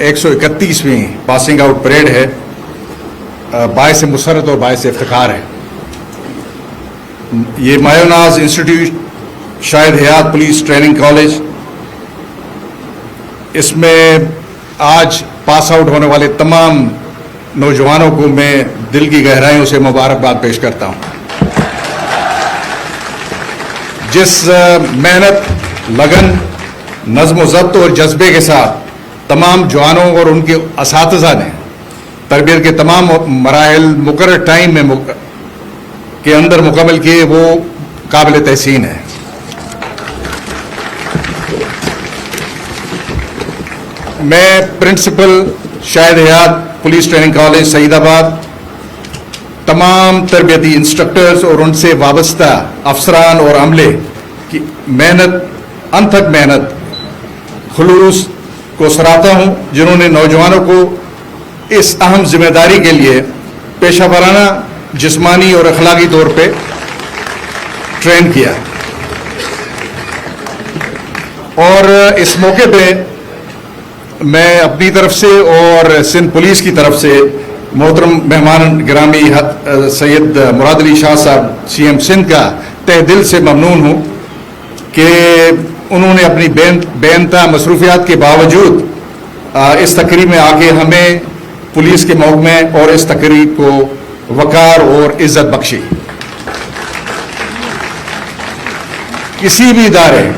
131ویں passing out parade ہے، باعث مسرت اور باعث افتخار ہے۔ یہ مایوناز انسٹیٹیوٹ شاہد حیات پولیس ٹریننگ کالج، اس میں آج پاس آؤٹ ہونے والے تمام نوجوانوں کو میں دل کی گہرائیوں سے مبارکباد پیش کرتا ہوں۔ جس محنت، لگن، نظم و ضبط اور جذبے کے ساتھ تمام جوانوں اور ان کے اساتذہ نے تربیت کے تمام مراحل مقرر ٹائم میں کے اندر مکمل کیے، وہ قابل تحسین ہے۔ میں پرنسپل شاہد حیات پولیس ٹریننگ کالج سعید آباد، تمام تربیتی انسٹرکٹرز اور ان سے وابستہ افسران اور عملے کی محنت، انتھک محنت، خلوص کو سراہتا ہوں، جنہوں نے نوجوانوں کو اس اہم ذمہ داری کے لیے پیشہ ورانہ، جسمانی اور اخلاقی طور پہ ٹرین کیا۔ اور اس موقع پہ میں اپنی طرف سے اور سندھ پولیس کی طرف سے محترم مہمان گرامی سید مراد علی شاہ صاحب سی ایم سندھ کا تہ دل سے ممنون ہوں کہ انہوں نے اپنی بے انتہا مصروفیات کے باوجود اس تقریب میں آ کے ہمیں پولیس کے محکمے اور اس تقریب کو وقار اور عزت بخشی۔ کسی بھی ادارے،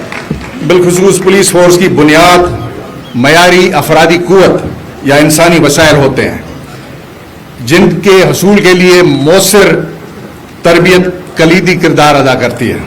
بالخصوص پولیس فورس کی بنیاد معیاری افرادی قوت یا انسانی وسائل ہوتے ہیں، جن کے حصول کے لیے مؤثر تربیت کلیدی کردار ادا کرتی ہے۔